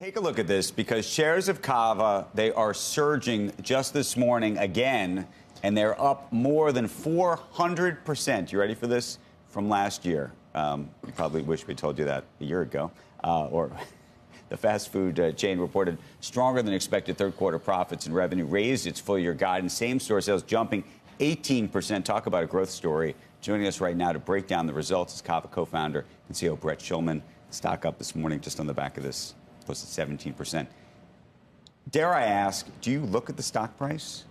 Take a look at this because shares of Cava, they are surging just this morning again, and they're up more than 400%. You ready for this? From last year. You probably wish we told you that a year ago. Or the fast food chain reported stronger than expected third quarter profits and revenue, raised its full year guidance. Same store sales jumping 18%. Talk about a growth story. Joining us right now to break down the results is Cava co-founder and CEO Brett Schulman. Stock up this morning just on the back of this. Posted 17%. Dare I ask, do you look at the stock price?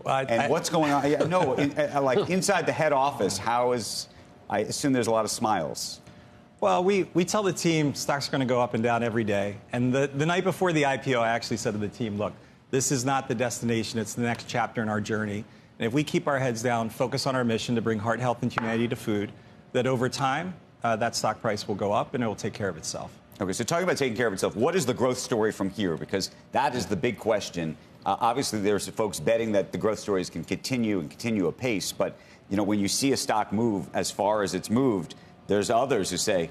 Well, what's going on? No, like inside the head office, I assume there's a lot of smiles. Well, we tell the team stocks are going to go up and down every day. And the night before the IPO, I actually said to the team, look, this is not the destination. It's the next chapter in our journey. And if we keep our heads down, focus on our mission to bring heart health and humanity to food, that over time, that stock price will go up and it will take care of itself. Okay, so talking about taking care of itself, what is the growth story from here? Because that is the big question. Obviously, there's folks betting that the growth stories can continue apace. But, you know, when you see a stock move as far as it's moved, there's others who say,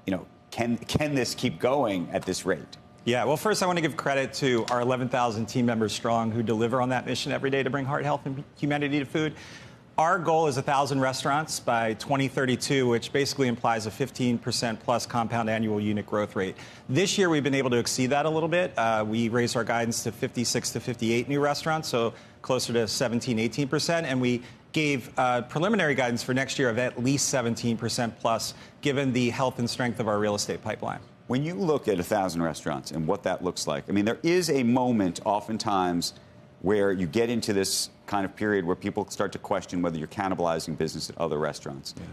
you know, can this keep going at this rate? Yeah, well, first, I want to give credit to our 11,000 team members strong who deliver on that mission every day to bring heart health and humanity to food. Our goal is 1,000 restaurants by 2032, which basically implies a 15% plus compound annual unit growth rate. This year, we've been able to exceed that a little bit. We raised our guidance to 56 to 58 new restaurants, so closer to 17, 18%. And we gave preliminary guidance for next year of at least 17% plus, given the health and strength of our real estate pipeline. When you look at 1,000 restaurants and what that looks like, I mean, there is a moment oftentimes where you get into this kind of period where people start to question whether you're cannibalizing business at other restaurants. Yeah.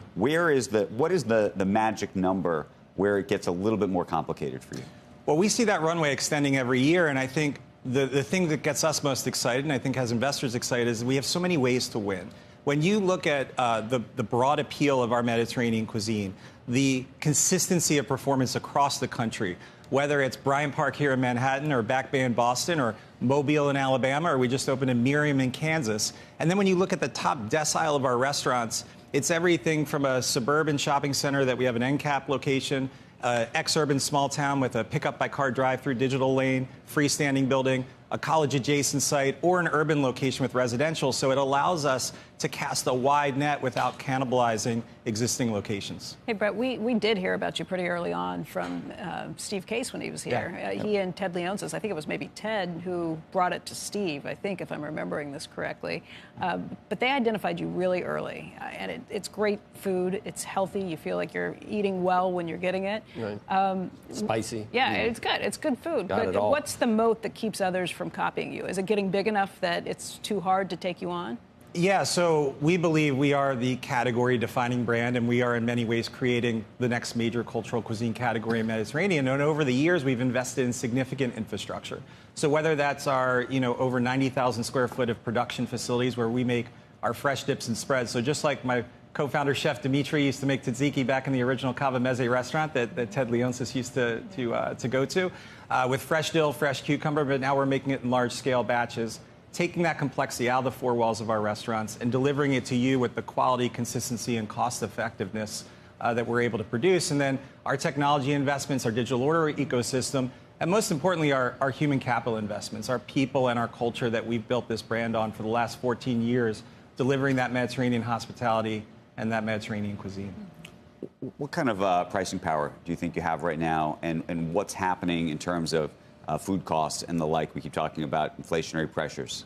What is the magic number where it gets a little bit more complicated for you? Well, we see that runway extending every year, and I think the thing that gets us most excited, and I think has investors excited, is we have so many ways to win. When you look at the broad appeal of our Mediterranean cuisine, the consistency of performance across the country, whether it's Bryant Park here in Manhattan or Back Bay in Boston or Mobile in Alabama, or we just opened in Miriam in Kansas. And then when you look at the top decile of our restaurants, it's everything from a suburban shopping center that we have an end cap location, ex-urban small town with a pickup by car drive-through digital lane, freestanding building, a college adjacent site, or an urban location with residential. So it allows us to cast a wide net without cannibalizing existing locations. Hey, Brett, we did hear about you pretty early on from Steve Case when he was here. Yeah. He and Ted Leonsis, I think it was maybe Ted who brought it to Steve, I think, if I'm remembering this correctly. But they identified you really early. And it's great food. It's healthy. You feel like you're eating well when you're getting it. Right. Spicy. Yeah, it's good. It's good food. Got it all. What's the moat that keeps others from copying you? Is it getting big enough that it's too hard to take you on? Yeah, so we believe we are the category-defining brand, and we are in many ways creating the next major cultural cuisine category in Mediterranean. And over the years, we've invested in significant infrastructure. So whether that's our, over 90,000 square foot of production facilities where we make our fresh dips and spreads. So just like my co-founder chef Dimitri used to make tzatziki back in the original Cava Meze restaurant that Ted Leonsis used to go to, with fresh dill, fresh cucumber, but now we're making it in large-scale batches, taking that complexity out of the four walls of our restaurants and delivering it to you with the quality, consistency, and cost-effectiveness that we're able to produce. And then our technology investments, our digital order ecosystem, and most importantly, our human capital investments, our people and our culture that we've built this brand on for the last 14 years, delivering that Mediterranean hospitality and that Mediterranean cuisine. What kind of pricing power do you think you have right now, and what's happening in terms of food costs and the like? We keep talking about inflationary pressures.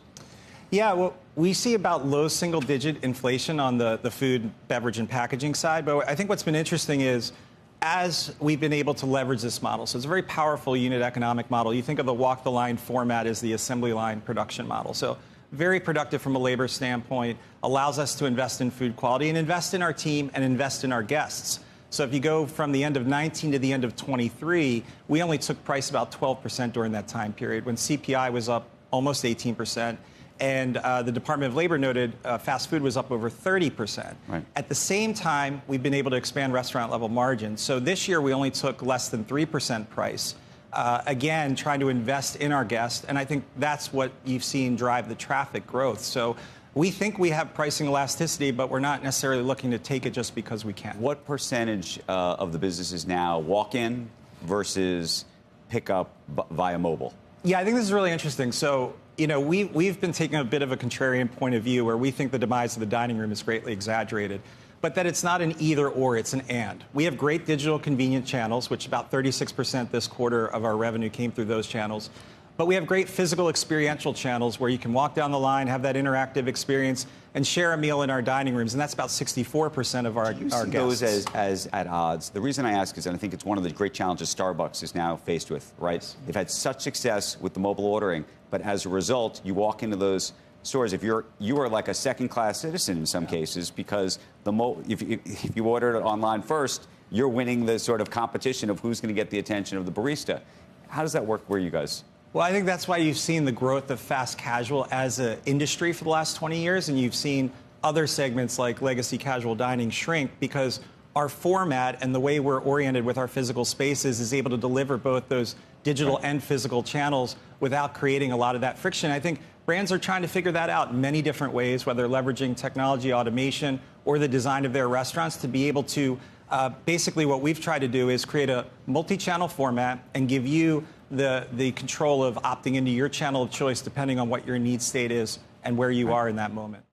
Yeah, well, we see about low single-digit inflation on the food, beverage, and packaging side. But I think what's been interesting is as we've been able to leverage this model, so it's a very powerful unit economic model. You think of the walk-the-line format as the assembly line production model. So very productive from a labor standpoint, allows us to invest in food quality and invest in our team and invest in our guests. So if you go from the end of 19 to the end of 23, we only took price about 12% during that time period when CPI was up almost 18%. And the Department of Labor noted fast food was up over 30%. Right. At the same time, we've been able to expand restaurant level margins. So this year, we only took less than 3% price. Again, trying to invest in our guests. And I think that's what you've seen drive the traffic growth. So we think we have pricing elasticity, but we're not necessarily looking to take it just because we can. What percentage of the business is now walk-in versus pick up via mobile? Yeah, I think this is really interesting. So, we've been taking a bit of a contrarian point of view where we think the demise of the dining room is greatly exaggerated, but that it's not an either or, it's an and. We have great digital convenient channels, which about 36% this quarter of our revenue came through those channels. But we have great physical experiential channels where you can walk down the line, have that interactive experience, and share a meal in our dining rooms, and that's about 64% of our guests. Those as at odds. The reason I ask is that I think it's one of the great challenges Starbucks is now faced with, right? Yes. They've had such success with the mobile ordering, but as a result, you walk into those stores, you are like a second-class citizen in some cases, because if you order it online first, you're winning the sort of competition of who's going to get the attention of the barista. How does that work where you guys? Well, I think that's why you've seen the growth of fast casual as an industry for the last 20 years, and you've seen other segments like legacy casual dining shrink, because our format and the way we're oriented with our physical spaces is able to deliver both those digital and physical channels without creating a lot of that friction. I think brands are trying to figure that out in many different ways, whether leveraging technology, automation, or the design of their restaurants to be able to basically what we've tried to do is create a multi-channel format and give you the control of opting into your channel of choice depending on what your need state is and where you are in that moment.